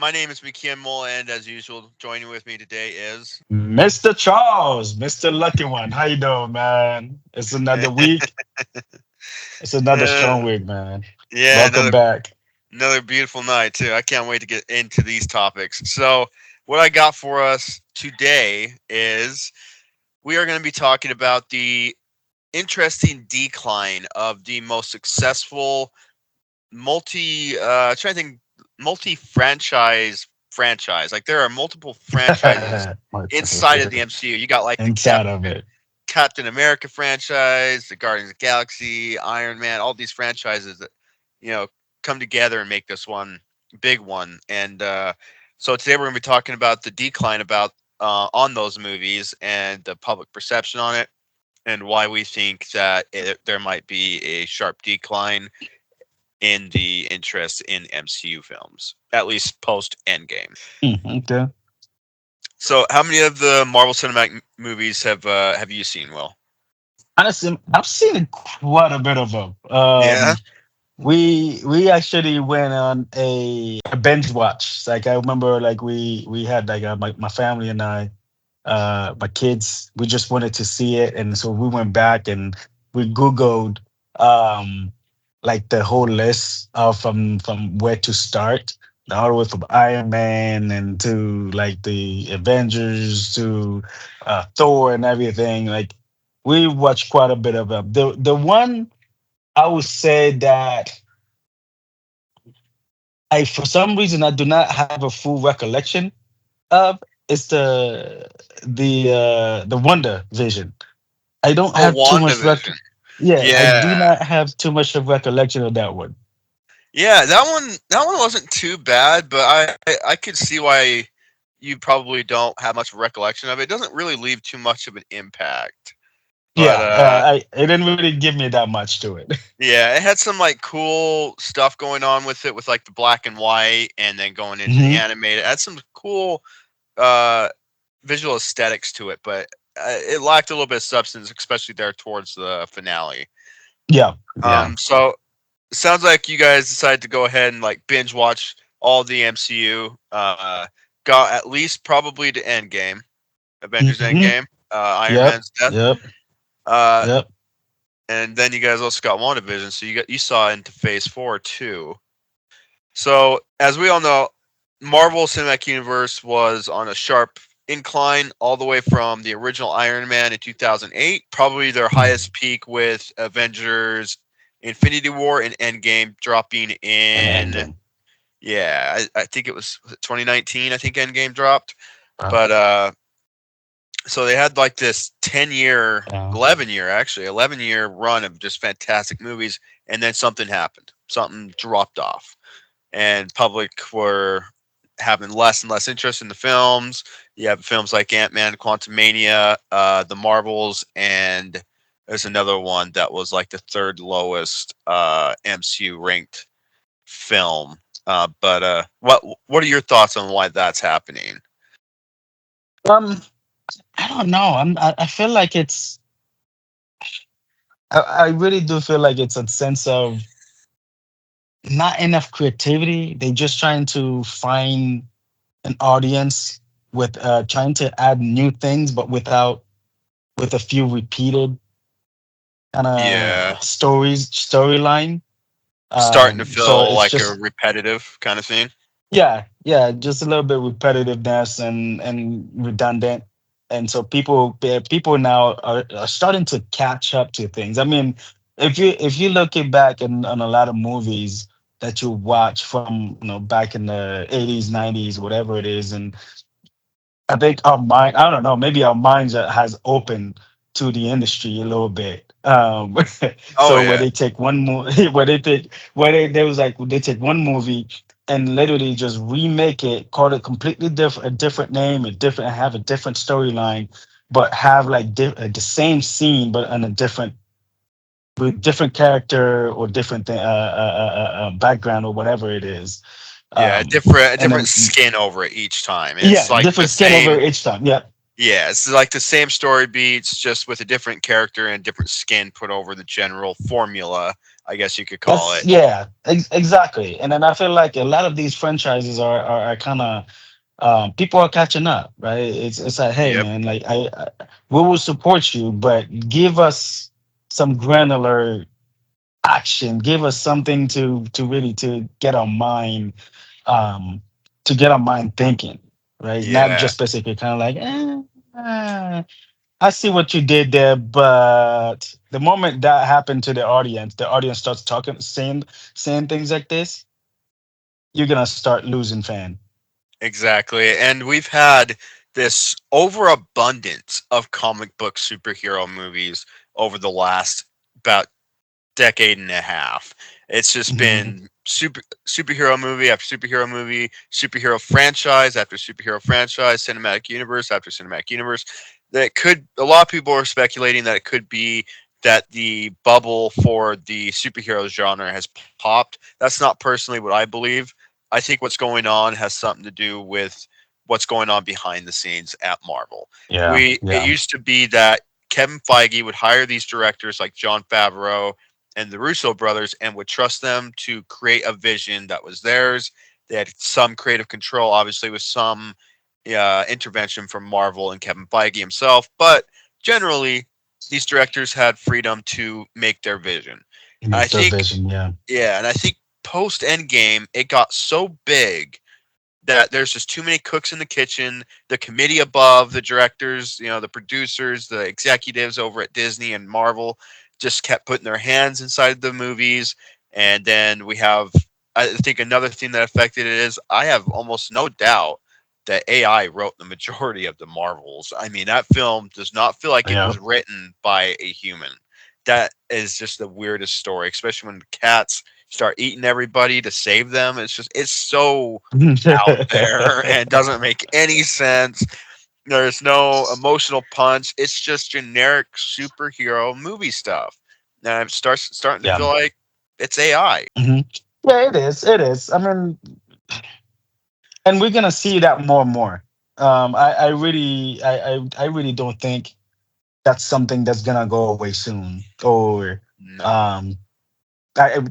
My name is McKein Mull, and as usual, joining with me today is. Mr. Charles, Mr. Lucky One. How you doing, man? It's another week. It's another Uh, strong week, man. yeah, Welcome another back. another beautiful night too. I can't wait to get into these topics. So, what I got for us today is we are going to be talking about the interesting decline of the most successful trying to think multi franchise. Like there are multiple franchises inside of the MCU. You got like the Inside of it. Captain America franchise, the Guardians of the Galaxy, Iron Man, all these franchises that you know come together and make this one big one. And so today we're going to be talking about the decline about on those movies and the public perception on it, and why we think that there might be a sharp decline in the interest in MCU films, at least post Endgame. Okay. So, how many of the Marvel Cinematic movies have you seen? Will? Honestly, I've seen quite a bit of them. Yeah. We actually went on a binge watch. Like I remember, like we had like my family and I, my kids. We just wanted to see it, and so we went back and we Googled um like the whole list of from where to start, all the way from Iron Man and to like the Avengers to Thor and everything. Like we watched quite a bit of them. The one I would say that I for some reason I do not have a full recollection of is the Wonder Vision. I don't Oh, have too much WandaVision. yeah, I do Yeah. not have too much of recollection of that one. Yeah, that one wasn't too bad, but I could see why you probably don't have much recollection of it. It doesn't really leave too much of an impact. But Yeah, it didn't really give me that much to it. yeah, it had some like cool stuff going on with it with like the black and white and then going into the Hmm. animated. It had some cool uh visual aesthetics to it, but it lacked a little bit of substance, especially there towards the finale. Yeah, yeah. So it sounds like you guys decided to go ahead and like binge watch all the MCU. Got at least probably to Endgame, Avengers Hmm. Endgame, Iron Yep, Man's death, yep, uh, yep. and then you guys also got WandaVision. So you saw into Phase 4 too. So as we all know, Marvel Cinematic Universe was on a sharp incline all the way from the original Iron Man in 2008, probably their Mm. highest peak with Avengers Infinity War and Endgame dropping And in. Endgame. Yeah, I think it was 2019. I think Endgame dropped, Uh, but so they had like this 10-year, yeah. 11-year actually, 11-year run of just fantastic movies, and then something happened. Something dropped off, and public were having less and less interest in the films. You have films like Ant Man, Quantumania, The Marvels, and there's another one that was like the third lowest MCU ranked film. But what are your thoughts on why that's happening? Um, I don't know. I feel like I really do feel like it's a sense of not enough creativity. They just trying to find an audience with trying to add new things, but with a few repeated kind Yeah, of storyline. starting to So feel it's like a just repetitive kind of thing. yeah, just a little bit repetitiveness and redundant. And so people now are starting to catch up to things. I mean, if you look it back on a lot of movies that you watch from back in the 80s, 90s, whatever it is, and I think our mind, I don't know, maybe our minds has opened to the industry a little bit. Oh So where yeah, they take one movie, where they was like they take one movie and literally just remake it, call it completely different, a different name, have a different storyline, but have like the same scene, but on a different with different character or different background or whatever it is. yeah, And a different then skin over it each time. It's yeah, like the different skin over same. each time. Yeah. Yeah, it's like the same story beats, just with a different character and different skin put over the general formula, I guess you could call That's it. yeah, exactly. And then I feel like a lot of these franchises are kind of people are catching up, right? It's like, hey Yep, man, like we will support you, but give us some granular action. Give us something to really to get our mind um to get our mind thinking, right? Not yeah, just basically kind of like, I see what you did there, but the moment that happened to the audience starts talking, saying things like this, you're gonna start losing fan. exactly. And we've had this overabundance of comic book superhero movies over the last about decade and a half. It's just Mhm. been superhero movie after superhero movie, superhero franchise after superhero franchise, cinematic universe after cinematic universe. That could a lot of people are speculating that it could be that the bubble for the superhero genre has popped. That's not personally what I believe. I think what's going on has something to do with what's going on behind the scenes at Marvel. Yeah, We it yeah, used to be that Kevin Feige would hire these directors like John Favreau and the Russo brothers and would trust them to create a vision that was theirs. They had some creative control, obviously, with some intervention from Marvel and Kevin Feige himself, but generally, these directors had freedom to make their vision. I make their think, vision. Yeah, yeah, and I think post Endgame, it got so big that there's just too many cooks in the kitchen. The committee above, the directors, the producers, the executives over at Disney and Marvel just kept putting their hands inside the movies. And then we have, I think another thing that affected it is I have almost no doubt that AI wrote the majority of the Marvels. I mean, that film does not feel like it yeah. was written by a human. That is just the weirdest story, especially when the cats start eating everybody to save them. It's so out there and doesn't make any sense. There's no emotional punch. It's just generic superhero movie stuff. And I'm starting to Yeah. feel like it's AI. Hmm. Yeah, it is. It is. I mean, and we're gonna see that more and more. I really don't think that's something that's gonna go away soon. Or No. um,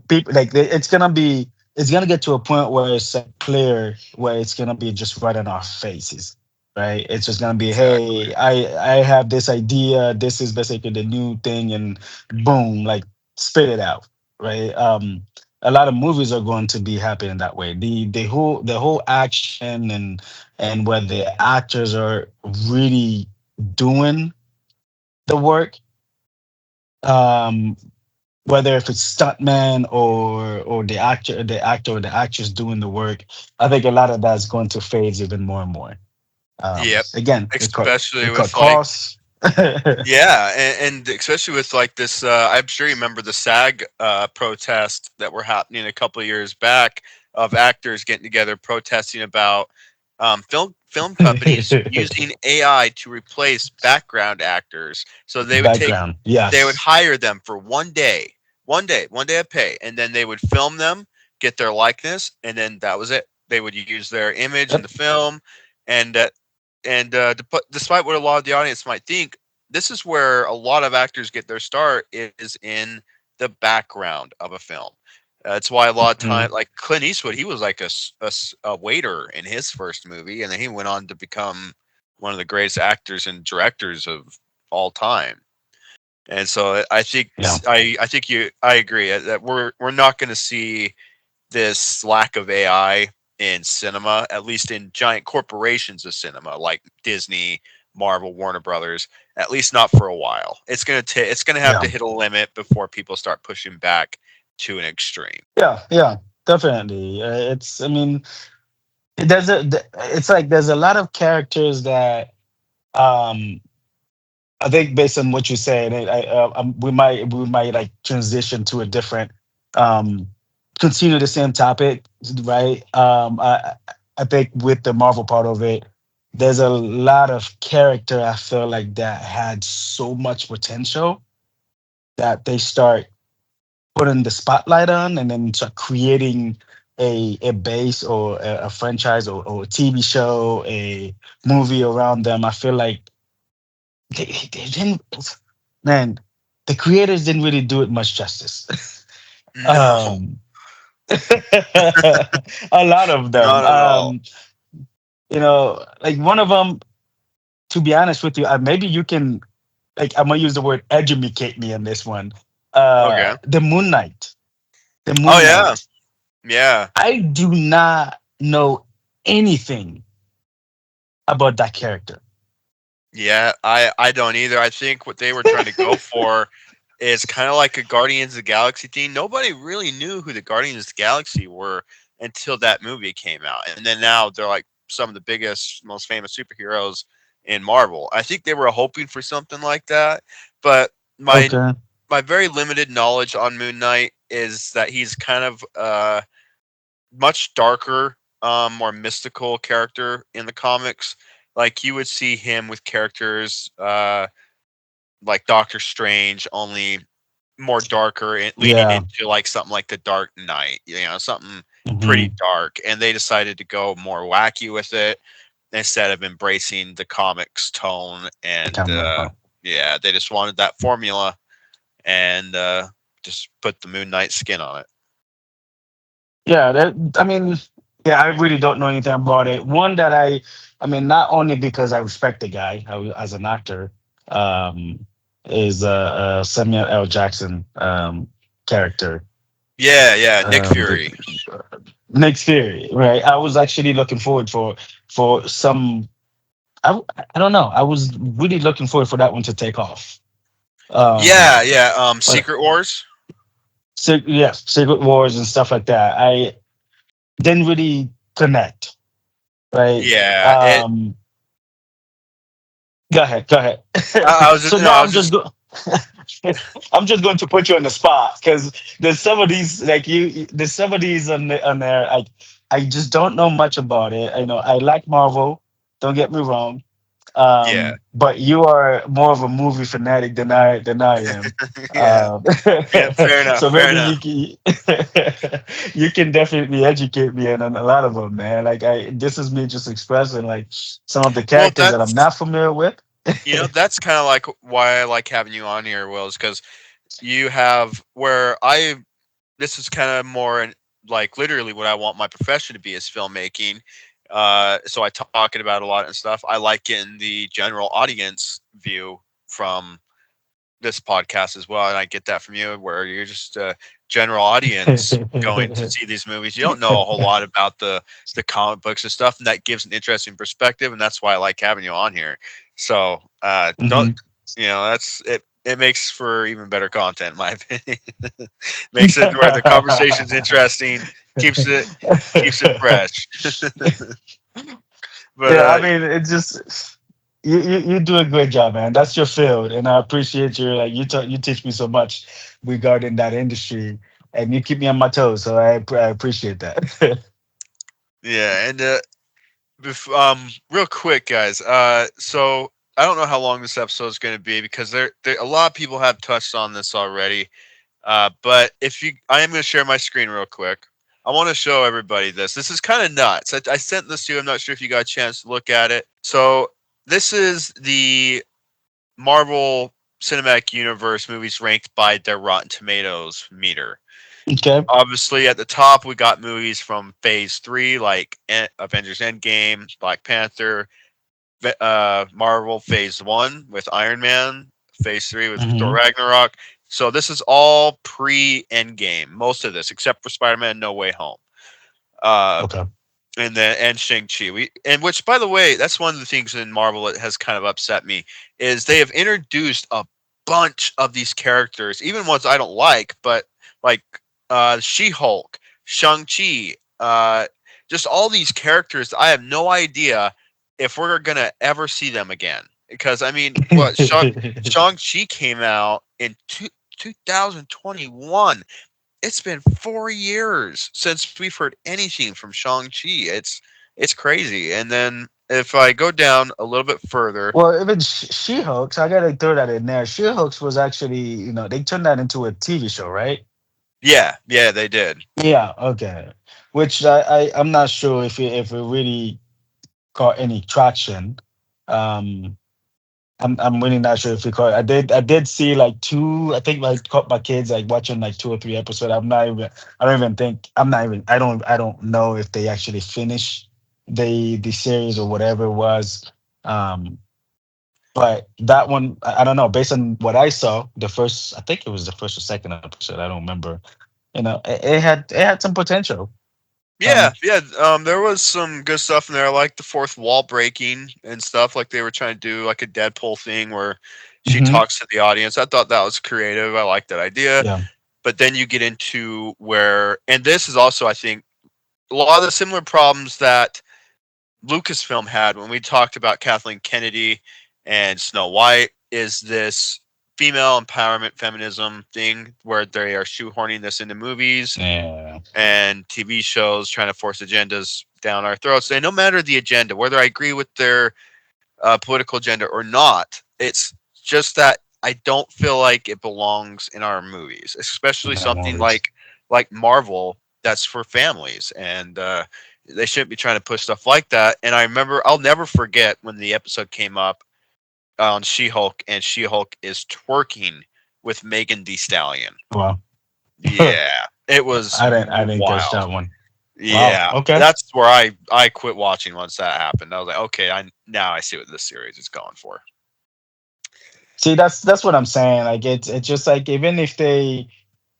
people like it's gonna get to a point where it's like clear where it's gonna be just right in our faces, right? It's just gonna be, Exactly. hey, I have this idea, this is basically the new thing, and boom, like spit it out, right? A lot of movies are going to be happening that way. The whole action and where the actors are really doing the work, um whether if it's stuntman or the actor or the actress doing the work, I think a lot of that's going to fade even more and more. Yep. Again, Especially it cut with like costs. yeah, and especially with like this, I'm sure you remember the SAG protest that were happening a couple of years back of actors getting together protesting about film companies using AI to replace background actors. So Background, they would yes. hire them for one day of pay, and then they would film them, get their likeness, and then that was it. They would use their image in Yep. the film, and despite what a lot of the audience might think, this is where a lot of actors get their start is in the background of a film. That's why a lot of Mhm. time, like Clint Eastwood, he was like a waiter in his first movie, and then he went on to become one of the greatest actors and directors of all time. And so Yeah, I think I agree that we're not going to see this lack of AI in cinema, at least in giant corporations of cinema like Disney, Marvel, Warner Brothers, at least not for a while. It's gonna have yeah, to hit a limit before people start pushing back to an extreme. yeah, yeah. Definitely. I mean, it's like there's a lot of characters that um I think based on what you said, we might like transition to a different, um, continue the same topic, right? I think with the Marvel part of it, there's a lot of character I feel like that had so much potential that they start putting the spotlight on, and then start creating a base or a franchise or a TV show, a movie around them. I feel like they didn't, man, the creators didn't really do it much justice. No, um, a lot of them. not at all. Like one of them, to be honest with you, maybe you can, like, I'm gonna use the word educate me on this one. Okay. The Moon Knight. The Oh Moon yeah, Knight. yeah, I do not know anything about that character. yeah. I don't either. I think what they were trying to go for is kind of like a Guardians of the Galaxy thing. Nobody really knew who the Guardians of the Galaxy were until that movie came out, and then now they're like some of the biggest, most famous superheroes in Marvel. I think they were hoping for something like that, but my Okay. my very limited knowledge on Moon Knight is that he's kind of much darker, more mystical character in the comics. Like you would see him with characters like Doctor Strange, only more darker and leaning Yeah. into like something like the Dark Knight, something pretty Hmm. dark. And they decided to go more wacky with it instead of embracing the comics tone. The And camera. Huh? yeah, they just wanted that formula and just put the Moon Knight skin on it. Yeah. I mean, yeah, I really don't know anything about it. One that I mean, not only because I respect the guy as an actor, um, is Samuel L. Jackson character. Yeah, yeah, Nick The Fury. next Fury, right? I was actually looking forward for some. I don't know. I was really looking forward for that one to take off. Um, Yeah, yeah. but Secret Wars. yeah, Secret Wars and stuff like that. I didn't really connect, right? Yeah, it. Um, Go ahead, go ahead. I was So just, no, no, I was just. I'm just going to put you on the spot because there's some of these like there's some of these on there. I just don't know much about it. I know I like Marvel. Don't get me wrong. Yeah, But you are more of a movie fanatic than I am. yeah, Um, yeah. Fair enough. so Fair maybe enough. you can definitely educate me on a lot of them, man. Like this is me just expressing like some of the Well, characters that I'm not familiar with. that's kind of like why I like having you on here, Will, is because you have where I. This is kind of more like literally what I want my profession to be is filmmaking. So I talk it about a lot and stuff. I like getting the general audience view from this podcast as well, and I get that from you, where you're just a general audience going to see these movies. You don't know a whole lot about the comic books and stuff, and that gives an interesting perspective, and that's why I like having you on here. So don't Mhm. that's it. It makes for even better content, in my opinion. Makes it where the conversation's interesting, keeps it fresh. But Yeah, I mean, it's just you do a great job, man. That's your field, and I appreciate your like you teach me so much regarding that industry, and you keep me on my toes. So I appreciate that. yeah, and real quick, guys. So I don't know how long this episode is going to be because there a lot of people have touched on this already. But I am going to share my screen real quick. I want to show everybody this. This is kind of nuts. I sent this to you. I'm not sure if you got a chance to look at it. So this is the Marvel Cinematic Universe movies ranked by their Rotten Tomatoes meter. Okay. Obviously, at the top, we got movies from Phase 3, like Avengers Endgame, Black Panther, Marvel Phase 1 with Iron Man, Phase 3 with Thor Hmm. Ragnarok. So this is all pre Endgame, most of this, except for Spider Man No Way Home. Uh, Okay. and Shang Chi. And which, by the way, that's one of the things in Marvel that has kind of upset me is they have introduced a bunch of these characters, even ones I don't like, but like She Hulk, Shang Chi, just all these characters. I have no idea if we're gonna ever see them again. Because I mean, what Shang Chi came out in 2021. It's been 4 years since we've heard anything from Shang Chi. It's crazy. And then if I go down a little bit further, Well, even She-Hulk, I gotta throw that in there. She-Hulk was actually, they turned that into a TV show, right? yeah, yeah, they did. Yeah. Okay. Which I'm not sure if it really caught any traction. Um, I'm really not sure if you call it. I did see like two. I think I caught my kids like watching like 2 or 3 episodes. I don't even think. I'm not even. I don't know if they actually finished the series or whatever it was. Um, but that one, I don't know. Based on what I saw, the first, I think it was the first or second episode. I don't remember. It had some potential. Yeah, Um, yeah. There was some good stuff in there. I like the fourth wall breaking and stuff. Like they were trying to do like a Deadpool thing where she mhm, talks to the audience. I thought that was creative. I like that idea. yeah, But then you get into where, and this is also, I think, a lot of the similar problems that Lucasfilm had when we talked about Kathleen Kennedy and Snow White. Is this female empowerment feminism thing where they are shoehorning this into movies yeah, and TV shows, trying to force agendas down our throats. And no matter the agenda, whether I agree with their political agenda or not, it's just that I don't feel like it belongs in our movies, especially yeah, something movies. like Marvel that's for families, and they shouldn't be trying to push stuff like that. And I remember, I'll never forget when the episode came up on She-Hulk, and She-Hulk is twerking with Megan Thee Stallion. Wow, Yeah, it was I didn't catch wild. that one. Wow. Yeah, Okay. that's where I quit watching once that happened. I was like, okay, I now I see what this series is going for. See, that's what I'm saying. Like it's just like even if they,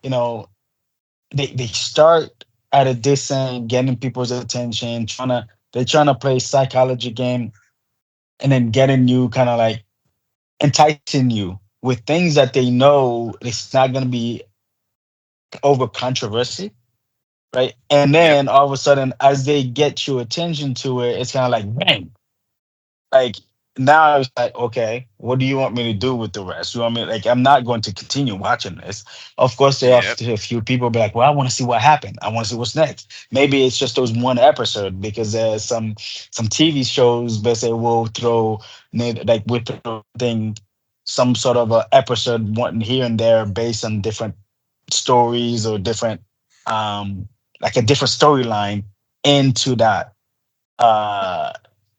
you know, they start at a distance, getting people's attention, they're trying to play psychology game, and then getting you kind of like enticing you with things that they know it's not gonna be over controversy, right? And Yep. then all of a sudden, as they get your attention to it, it's kind of like bang, like now it's like, okay, what do you want me to do with the rest? You want me, like, I'm not going to continue watching this. Of course, there are Yep. a few people be like, well, I want to see what happened. I want to see what's next. Maybe it's just those one episode because there's some TV shows, but say we'll throw like we're throwing some sort of a episode one here and there based on different stories or different um like a different storyline into that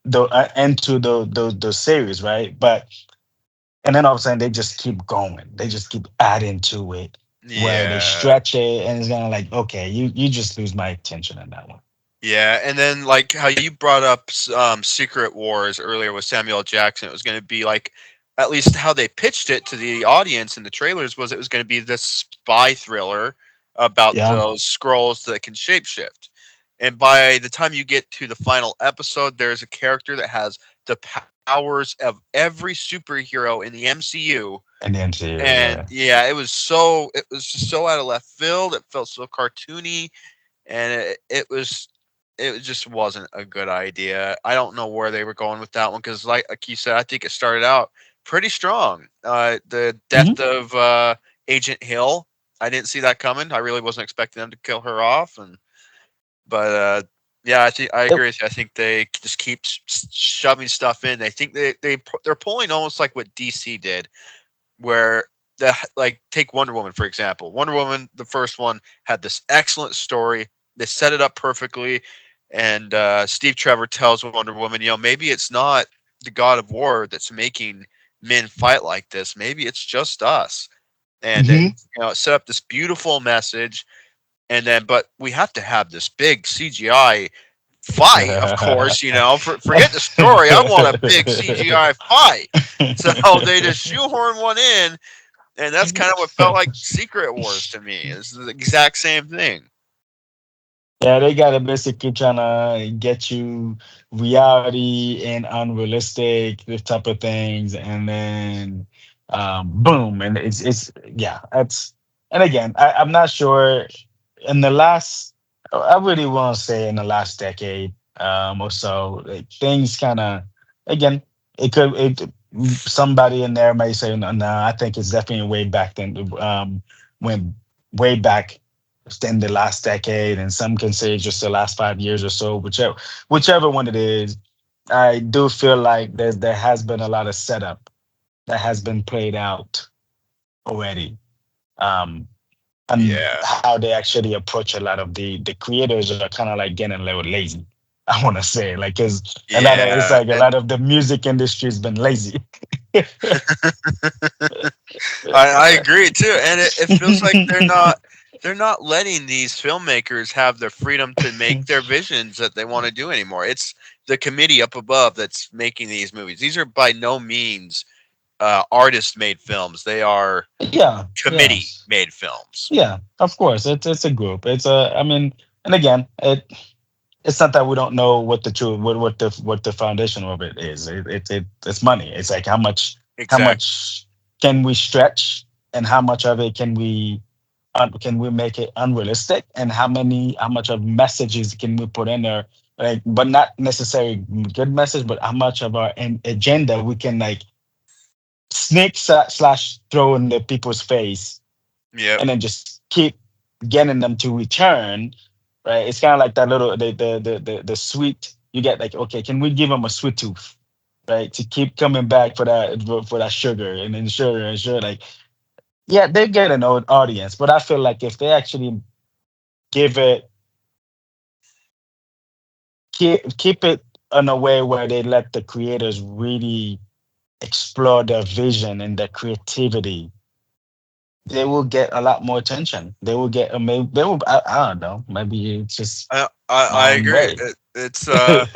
the into the series, right? But and then all of a sudden they just keep going. They just keep adding to it where they Yeah. stretch it, and it's kind of like, okay, you just lose my attention on that one. Yeah, and then like how you brought up Secret Wars earlier with Samuel L. Jackson, it was going to be like, at least how they pitched it to the audience in the trailers was it was going to be this spy thriller about Yeah. those scrolls that can shapeshift. And by the time you get to the final episode, there's a character that has the powers of every superhero in the MCU. And the MCU, And yeah. yeah, it was just so out of left field. It felt so cartoony, and it just wasn't a good idea. I don't know where they were going with that one because, like you said, I think it started out pretty strong. The Hmm. death of Agent Hill, I didn't see that coming. I really wasn't expecting them to kill her off, and but yeah, I think I It, agree with you. I think they just keep shoving stuff in. They think they're pulling almost like what DC did, where like take Wonder Woman for example. Wonder Woman, the first one, had this excellent story. They set it up perfectly, and Steve Trevor tells Wonder Woman, maybe it's not the God of War that's making men fight like this. Maybe it's just us. And it, mhm. it set up this beautiful message. And then, but we have to have this big CGI fight, of course. Forget the story. I want a big CGI fight. So they just shoehorn one in, and that's kind of what felt like Secret Wars to me. It's the exact same thing. Yeah, they gotta basically trying to get you reality and unrealistic, this type of things, and then boom, and it's yeah, that's and again, I'm not sure in the last, I really want to say in the last decade or so, like, things kind of again, it somebody in there may say no, no, I think it's definitely way back then when way back in the last decade, and some can say just the last 5 years or so, whichever one it is. I do feel like there has been a lot of setup that has been played out already. Um, and Yeah, how they actually approach a lot of the creators are kind of like getting a little lazy. I want to say, like, because a lot of it's yeah, like a and lot of the music industry has been lazy. I agree too, and it feels like they're not letting these filmmakers have the freedom to make their visions that they want to do anymore. It's the committee up above that's making these movies. These are by no means artist made films. They are Yeah, committee yes. made films. Yeah, of course. It's a group. It's a I mean, and again, it's not that we don't know what the truth what the foundation of it is. It's money. It's like how Exactly. much can we stretch, and how much of it can we make it unrealistic, and how much of messages can we put in there, like, but not necessarily good message, but how much of our agenda we can like slash throw in the people's face, Yep. and then just keep getting them to return, right? It's kind of like that little the sweet you get, like, okay, can we give them a sweet tooth, right? To keep coming back for that sugar and then sugar and sugar, like, yeah, they get an old audience, but I feel like if they actually give it keep it in a way where they let the creators really explore their vision and their creativity, they will get a lot more attention. They will get maybe they will I don't know, maybe it's just I my own agree. way. It's oh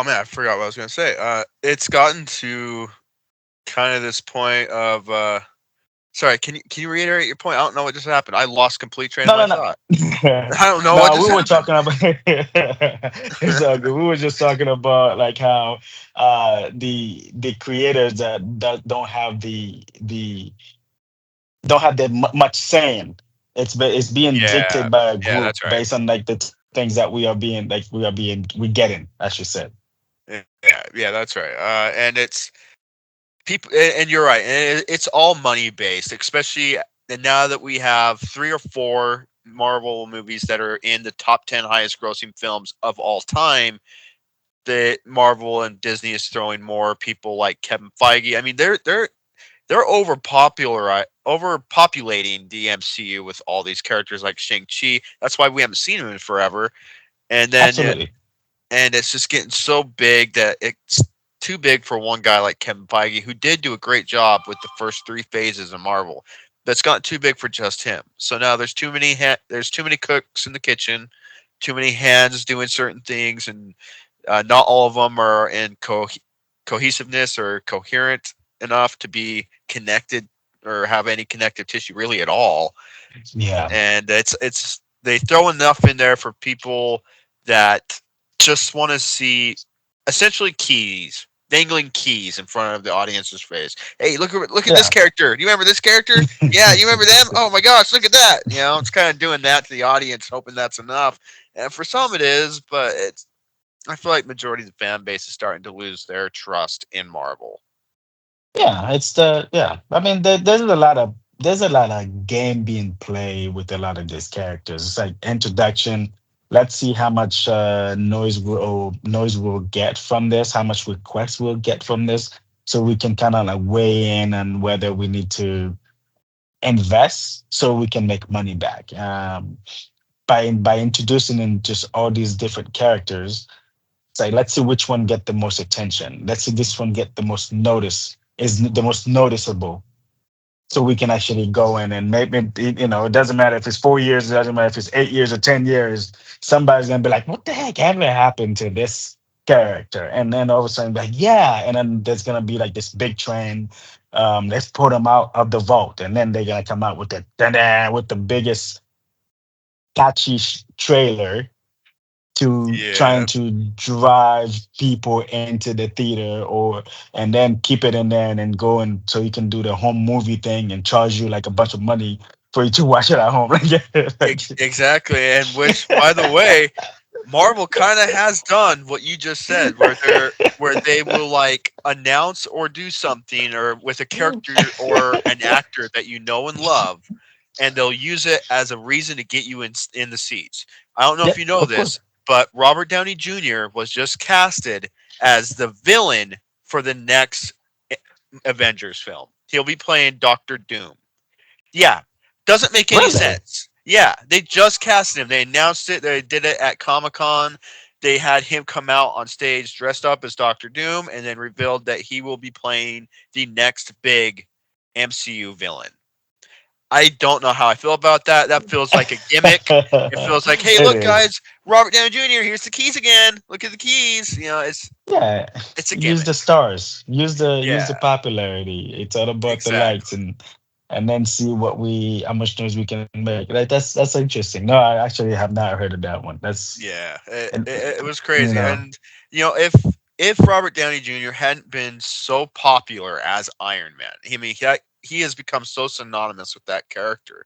man, I forgot what I was gonna say. It's gotten to kind of this point of sorry, can you reiterate your point? I don't know what just happened. I lost complete train of No, my no, no. thought. I don't know what No, we just were happened. talking about it's all good. We were just talking about like how the creators that don't have that much saying. It's being Yeah, dictated by a yeah, group that's right. based on like the things that we getting, as you said. Yeah, that's right. And it's people, and you're right. And it's all money based, especially and now that we have 3 or 4 Marvel movies that are in the top 10 highest grossing films of all time. That Marvel and Disney is throwing more people like Kevin Feige. I mean, they're overpopulating the MCU with all these characters like Shang Chi. That's why we haven't seen him in forever. And then Absolutely. and it's just getting so big that it's too big for one guy like Kevin Feige, who did do a great job with the first 3 phases of Marvel. That's gotten too big for just him. So now there's too many cooks in the kitchen, too many hands doing certain things, and not all of them are in cohesiveness or coherent enough to be connected or have any connective tissue really at all. Yeah. And it's they throw enough in there for people that just want to see essentially keys, dangling keys in front of the audience's face. Hey, look at this Yeah. character. Do you remember this character? Yeah, you remember them? Oh my gosh, look at that. It's kind of doing that to the audience, hoping that's enough. And for some it is, but it's I feel like majority of the fan base is starting to lose their trust in Marvel. Yeah, yeah. I mean, there's a lot of game being played with a lot of these characters. It's like introduction. Let's see how much noise we'll get from this. How much requests we'll get from this, so we can kind of like weigh in on whether we need to invest so we can make money back. By introducing in just all these different characters, it's like, let's see which one get the most attention. Let's see this one get the most notice, is the most noticeable, so we can actually go in and maybe, it doesn't matter if it's 4 years, it doesn't matter if it's 8 years or 10 years. Somebody's gonna be like, what the heck ever happened to this character? And then all of a sudden, like, yeah, and then there's gonna be like this big trend. Let's put them out of the vault, and then they're gonna come out with the with the biggest catchy trailer to trying Yeah, to drive people into the theater, or and then keep it in there and then go, and so you can do the home movie thing and charge you like a bunch of money for you to watch it at home. Like, exactly. And which, by the way, Marvel kind of has done what you just said, where they will like announce or do something or with a character or an actor that you know and love, and they'll use it as a reason to get you in the seats. I don't know yeah, if you know of course. this, but Robert Downey Jr. was just casted as the villain for the next Avengers film. He'll be playing Doctor Doom. Yeah, doesn't make any Really? sense. Yeah, they just casted him. They announced it. They did it at Comic Con, they had him come out on stage dressed up as Doctor Doom, and then revealed that he will be playing the next big MCU villain. I don't know how I feel about that. That feels like a gimmick. It feels like, hey, It look, is. guys, Robert Downey Jr. Here's the keys again. Look at the keys. Yeah, It's a use the gimmick. stars, use the Yeah, popularity. It's all about the likes, exactly. and then see what we how much noise we can make. Like that's interesting. No, I actually have not heard of that one. That's Yeah, and it was you crazy. know. And if Robert Downey Jr. hadn't been so popular as Iron Man, he has become so synonymous with that character.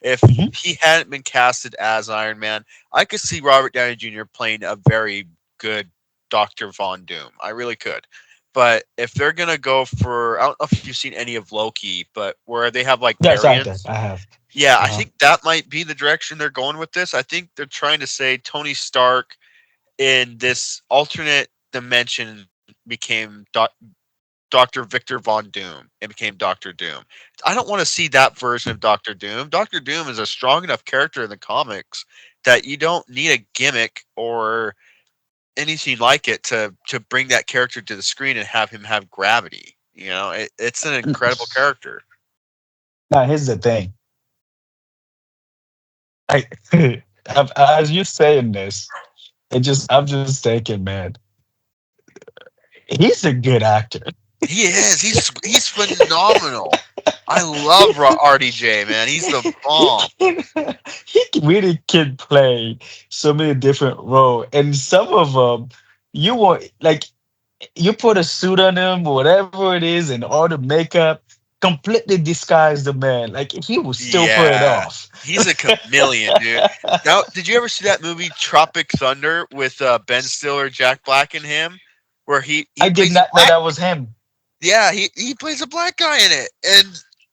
If Mhm. he hadn't been casted as Iron Man, I could see Robert Downey Jr. playing a very good Doctor Von Doom. I really could. But if they're gonna go for, I don't know if you've seen any of Loki, but where they have like Yes, I did. variants. I have. Yeah, I Uh-huh. think that might be the direction they're going with this. I think they're trying to say Tony Stark in this alternate dimension became Dr. Victor Von Doom and became Doctor Doom. I don't want to see that version of Doctor Doom. Doctor Doom is a strong enough character in the comics that you don't need a gimmick or anything like it to bring that character to the screen and have him have gravity. It's an incredible character. Now here's the thing. I as you saying this, I'm just thinking, man, he's a good actor. He is. He's phenomenal. I love RDJ, man. He's the he bomb. really can play so many different roles, and some of them you want like you put a suit on him, whatever it is, and all the makeup completely disguise the man. Like he will still pull it Yeah, off. he's a chameleon, dude. Now, did you ever see that movie Tropic Thunder with Ben Stiller, Jack Black, and him, where he I did plays a not know black? that was him. Yeah, he plays a black guy in it, and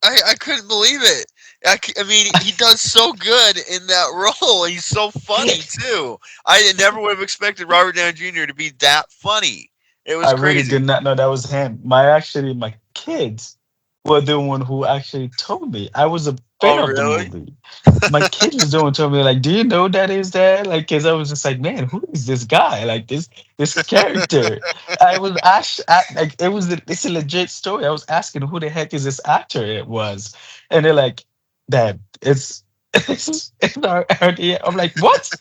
I couldn't believe it. I mean, he does so good in that role. He's so funny too. I never would have expected Robert Downey Jr. to be that funny. It I was really crazy. did not know that was him. My kids were the one who actually told me. I was a fan Oh, of the really? movie. My kids was the one told me like, "Do you know that is that?" Like, cause I was just like, "Man, who is this guy? Like this character." I was like, it's a legit story. I was asking who the heck is this actor it was, and they're like, "Dad, it's our RDA." I'm like, "What?"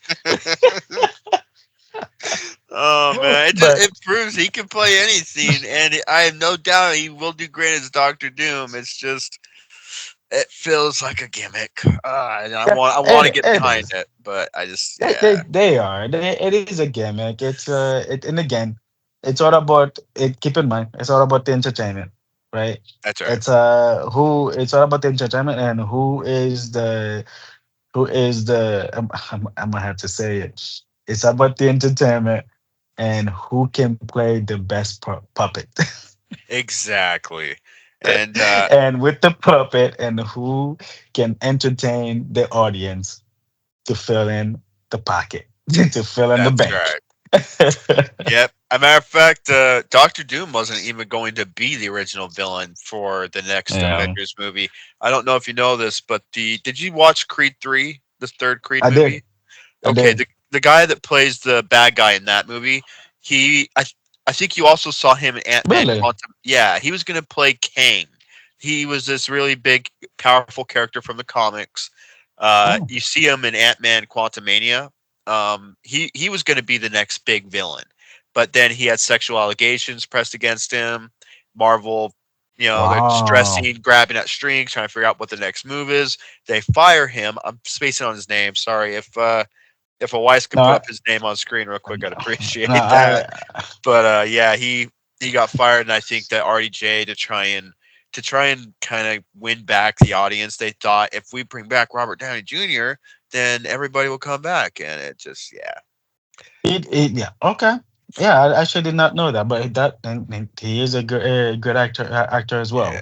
Oh man, But it proves he can play anything, and I have no doubt he will do great as Doctor Doom. It's just it feels like a gimmick, and yeah, I want to get it behind is. it, but I just They yeah, they are. It is a gimmick. And again, it's all about it. Keep in mind, it's all about the entertainment, right? that's right. It's all about the entertainment and who is the I'm gonna have to say it. It's about the entertainment and who can play the best puppet. Exactly, and And with the puppet and who can entertain the audience to fill in the pocket, to fill in the that's bank. right. Yep. As a matter of fact, Doctor Doom wasn't even going to be the original villain for the next Yeah, Avengers movie. I don't know if you know this, but the did you watch Creed 3, the third Creed I did. movie? I Okay, did. the guy that plays the bad guy in that movie, he I think you also saw him in Ant Man Really? Quantum. Yeah, he was gonna play Kang. He was this really big, powerful character from the comics. Oh, You see him in Ant Man Quantumania. He was gonna be the next big villain, but then he had sexual allegations pressed against him. Marvel, they're wow. stressing, grabbing at strings, trying to figure out what the next move is. They fire him. I'm spacing on his name. Sorry if a Weiss could No, put up his name on screen real quick, I'd no, appreciate that. But yeah, he got fired, and I think that RDJ to try and kind of win back the audience, they thought if we bring back Robert Downey Jr., then everybody will come back, and it just yeah, yeah. Okay. Yeah, I actually did not know that, but and he is a good actor as well. yeah,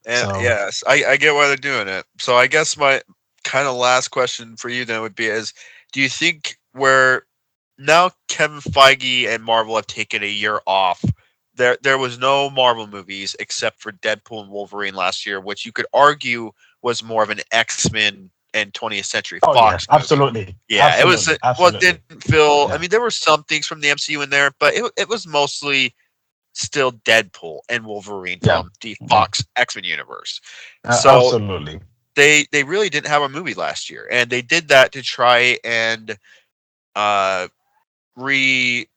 and So, yes, I get why they're doing it. So I guess my kind of last question for you then would be is, do you think where now Kevin Feige and Marvel have taken a year off. There was no Marvel movies except for Deadpool and Wolverine last year, which you could argue was more of an X-Men and 20th Century Oh yeah, Fox movie. absolutely, Yeah, it was absolutely, well, it absolutely. didn't feel. I Yeah, mean, there were some things from the MCU in there, but it was mostly still Deadpool and Wolverine yeah, from the yeah. Fox X-Men universe. So Absolutely. they really didn't have a movie last year, and they did that to try and uh re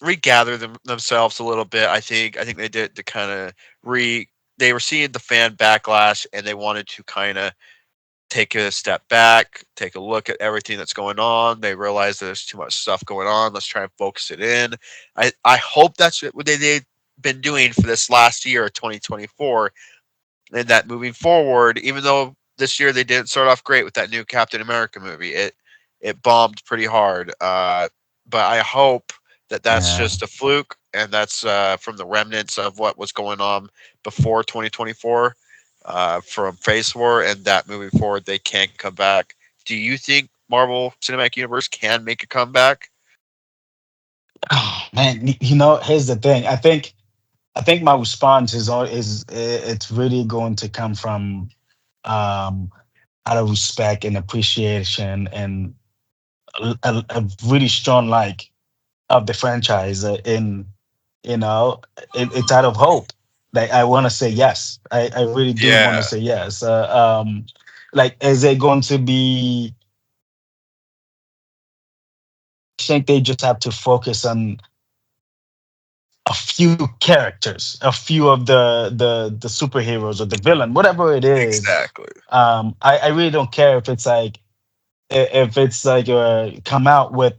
regather themselves a little bit. I think they did to kind of re. They were seeing the fan backlash, and they wanted to kind of take a step back, take a look at everything that's going on. They realize there's too much stuff going on. Let's try and focus it in. I hope that's what they've been doing for this last year, 2024, and that moving forward, even though this year they didn't start off great with that new Captain America movie, it bombed pretty hard. But I hope that that's Yeah. just a fluke, and that's from the remnants of what was going on before 2024 from Phase 4, and that moving forward they can come back. Do you think Marvel Cinematic Universe can make a comeback? Oh, man, you know, here's the thing. I think my response it's really going to come from um out of respect and appreciation and a really strong like of the franchise. In you know, it's out of hope. Like I want to say yes. I really do want to Yeah, say yes. Like, is it going to be? I think they just have to focus on a few characters, a few of the superheroes or the villain, whatever it is. exactly. I really don't care if it's like if it's like come out with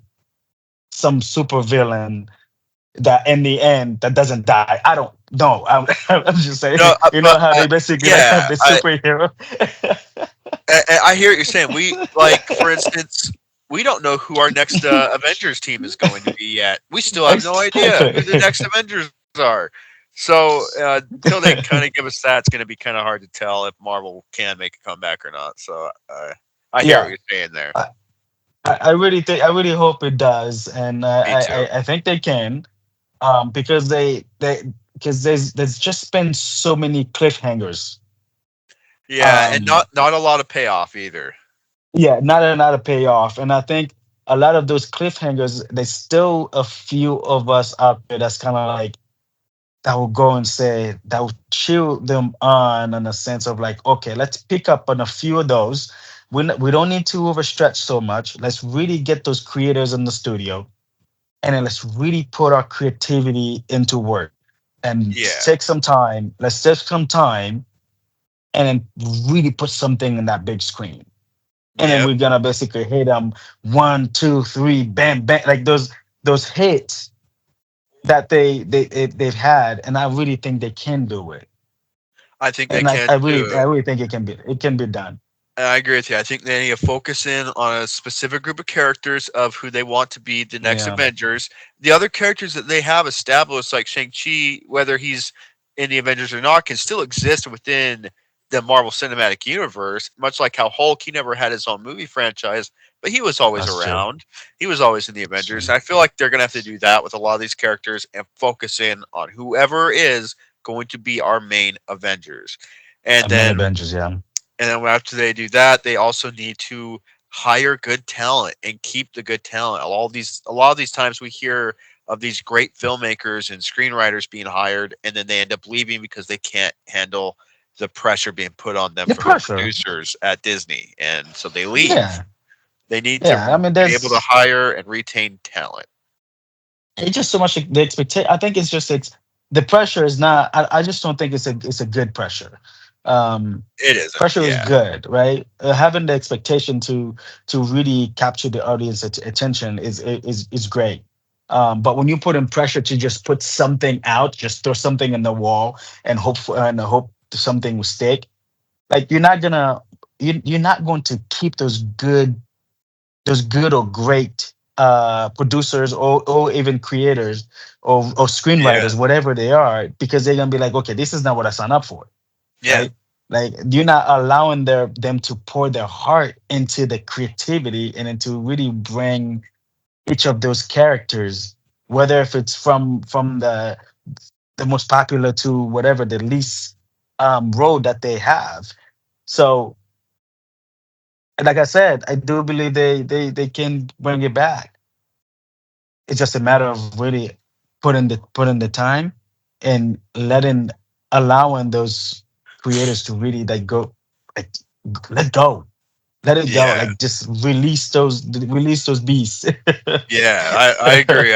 some super villain that in the end that doesn't die. I don't know. I'm just saying, No, you know but how they basically like have yeah, the superhero. I hear what you're saying. We like, for instance, we don't know who our next Avengers team is going to be yet. We still have no idea who the Exactly. next Avengers are. So until they kind of give us that, it's going to be kind of hard to tell if Marvel can make a comeback or not. So I hear what Yeah. you're saying there. I really hope it does, and Me too. I think they can, because because there's just been so many cliffhangers. Yeah, and Um, not a lot of payoff either. yeah, not a payoff, and I think a lot of those cliffhangers, there's still a few of us out there that's kind of like that will go and say that will chill them on in a sense of like, okay, let's pick up on a few of those. We don't need to overstretch so much. Let's really get those creators in the studio, and then let's really put our creativity into work and Yeah. take some time. Let's take some time and then really put something in that big screen. And then Yep. we're gonna basically hit them one, two, three, bam, bam, like those hits that they've had, and I really think they can do it. I think they And can I too. really think it can be done. I agree with you. I think they need to focus in on a specific group of characters of who they want to be the next Yeah, Avengers. The other characters that they have established, like Shang-Chi, whether he's in the Avengers or not, can still exist within the Marvel Cinematic Universe, much like how Hulk, he never had his own movie franchise, but he was always that's true. around. He was always in the That's Avengers. true. I feel like they're going to have to do that with a lot of these characters and focus in on whoever is going to be our main Avengers. And Many then Avengers, yeah. and then after they do that, they also need to hire good talent and keep the good talent. A lot of these times we hear of these great filmmakers and screenwriters being hired, and then they end up leaving because they can't handle the pressure being put on them The from the pressure. producers at Disney, and so they leave. Yeah, They need to yeah. I mean, be able to there's hire and retain talent. it's just so much the expectation. I think it's just it's the pressure is not. I just don't think it's a good pressure. Um, It isn't, Pressure is yeah, good, right? Having the expectation to really capture the audience attention is great. But when you put in pressure to just put something out, just throw something in the wall and hope something will stick, like you're not going to keep those good or great producers or even creators or yeah, screenwriters, whatever they are, because they're gonna be like, okay, this is not what I signed up for, yeah, right? Like you're not allowing them to pour their heart into the creativity and into really bring each of those characters, whether if it's from the most popular to whatever the least role that they have. So like I said, I do believe they can bring it back. It's just a matter of really putting the time and letting allowing those creators to really like go like let go. Let it go. Yeah, Like just release those beasts. yeah, I agree.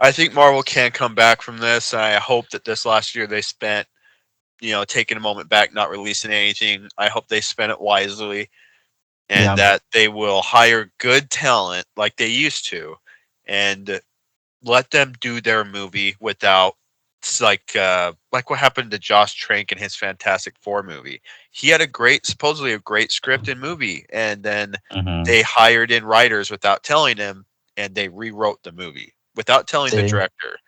I think Marvel can come back from this. I hope that this last year they spent, taking a moment back, not releasing anything. I hope they spent it wisely and Yeah. that they will hire good talent like they used to, and let them do their movie without like what happened to Josh Trank in his Fantastic Four movie. He had supposedly a great script and movie, and then Hmm. they hired in writers without telling him, and they rewrote the movie without telling the See? director.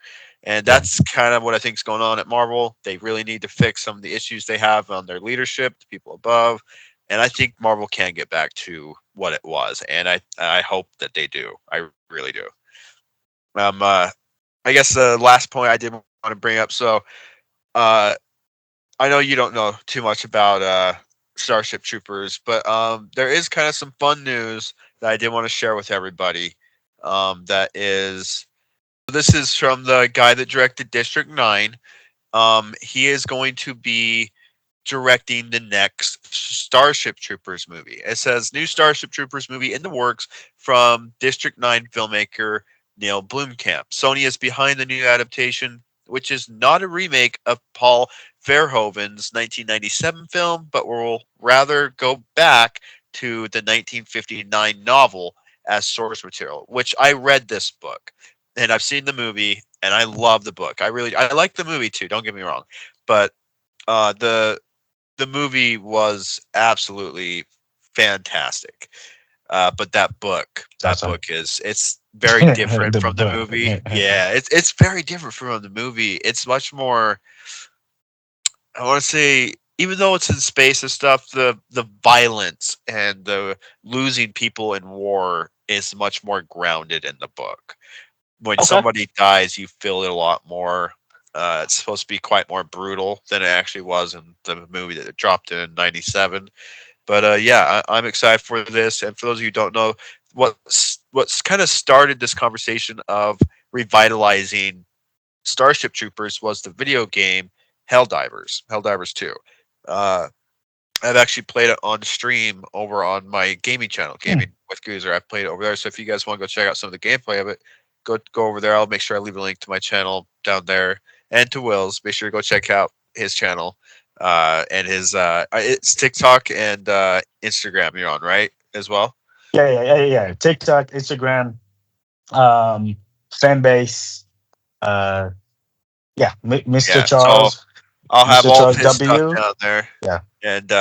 And Yeah. that's kind of what I think is going on at Marvel. They really need to fix some of the issues they have on their leadership, the people above, and I think Marvel can get back to what it was, and I hope that they do. I really do. I guess the last point I did want to bring up. So, uh, I know you don't know too much about Starship Troopers, but there is kind of some fun news that I did want to share with everybody. That is, this is from the guy that directed District 9. He is going to be directing the next Starship Troopers movie. It says new Starship Troopers movie in the works from District 9 filmmaker Neil Blomkamp. Sony is behind the new adaptation, which is not a remake of Paul Verhoeven's 1997 film, but will rather go back to the 1959 novel as source material, which I read this book and I've seen the movie and I love the book. I like the movie too, don't get me wrong. But uh, the the movie was absolutely fantastic. But that Awesome. book it's very different The from the book. movie. Yeah, it's very different from the movie. It's much more. I want to say, even though it's in space and stuff, the violence and the losing people in war is much more grounded in the book. When Okay. somebody dies, you feel it a lot more. It's supposed to be quite more brutal than it actually was in the movie that it dropped in '97. But yeah, I'm excited for this. And for those of you who don't know, what's kind of started this conversation of revitalizing Starship Troopers was the video game Helldivers 2. Uh, I've actually played it on stream over on my gaming channel, Hmm. Gaming with Goozer. I've played it over there. So if you guys want to go check out some of the gameplay of it, go over there. I'll make sure I leave a link to my channel down there and to Will's. Make sure to go check out his channel and his it's TikTok and Instagram. You're on right as well. Yeah. TikTok, Instagram, um, fan base. Uh, yeah, Mr. Yeah, so Charles, I'll have Mr. all of Charles his stuff W. down there. Yeah. And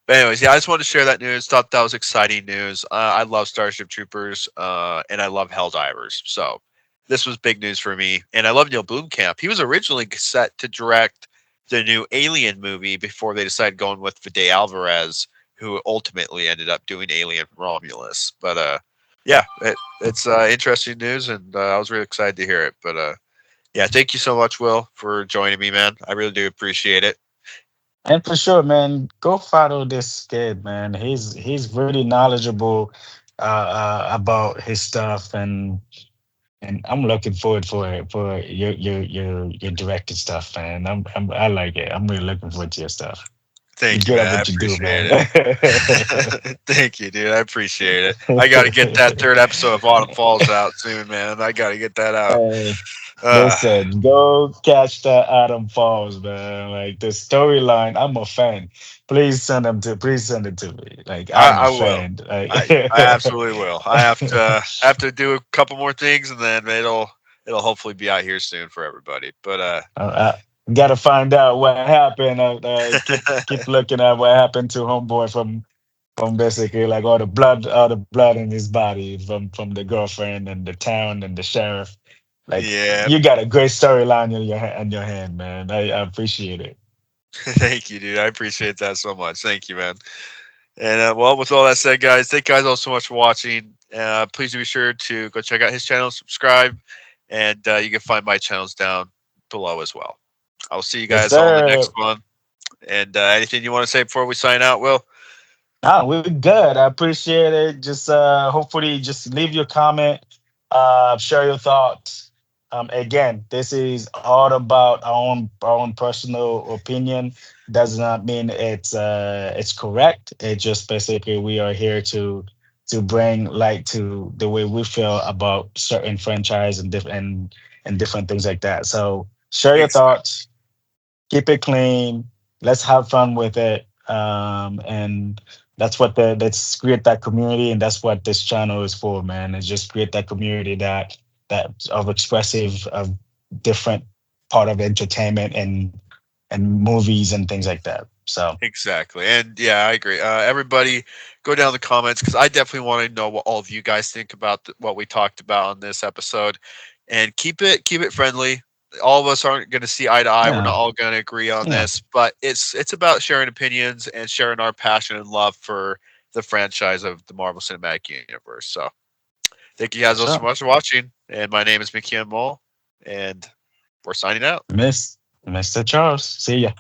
but anyways, yeah, I just wanted to share that news. Thought that was exciting news. I love Starship Troopers, and I love Helldivers. So this was big news for me. And I love Neil Blomkamp. He was originally set to direct the new Alien movie before they decided going with Fede Alvarez, who ultimately ended up doing Alien Romulus. But yeah, it's interesting news, and I was really excited to hear it. But yeah, thank you so much, Will, for joining me, man. I really do appreciate it. And for sure, man, go follow this kid, man. He's really knowledgeable about his stuff, and I'm looking forward for your directed stuff, man. I like it. I'm really looking forward to your stuff. You're Thank you, good at man. I what you do, appreciate man. it. Thank you, dude. I appreciate it. I got to get that third episode of Autumn Falls out soon, man. I got to get that out. Hey, Uh, listen, go catch the Adam Falls, man. Like the storyline, I'm a fan. Please send it to me. Like I'm a I will. fan. Like I absolutely will. I have to do a couple more things, and then it'll hopefully be out here soon for everybody. But gotta find out what happened. Keep looking at what happened to homeboy from basically like all the blood in his body from the girlfriend and the town and the sheriff. Like yeah. you got a great storyline in your hand, man. I appreciate it. Thank you, dude. I appreciate that so much. Thank you, man. And well, with all that said, guys, thank you guys all so much for watching. Please do be sure to go check out his channel, subscribe, and you can find my channels down below as well. I'll see you Yes, guys all in the sir. next one. And anything you want to say before we sign out, Will? No, we're good. I appreciate it. Just hopefully just leave your comment, share your thoughts. Again, this is all about our own personal opinion. Does not mean it's correct. It just basically we are here to bring light to the way we feel about certain franchise and and different things like that. So share your Exactly. thoughts, keep it clean. Let's have fun with it. And that's what let's create that community, and that's what this channel is for, man. Is just create that community that of expressive of different part of entertainment and movies and things like that. So Exactly. And yeah, I agree. Everybody, go down in the comments because I definitely want to know what all of you guys think about what we talked about on this episode, and keep it friendly. All of us aren't going to see eye to eye. We're yeah, not all going to agree on yeah, this, but it's about sharing opinions and sharing our passion and love for the franchise of the Marvel Cinematic Universe. So thank you guys for all so sure. much for watching. And my name is McKein Mull, and we're signing out. Miss Mr. Charles. See ya.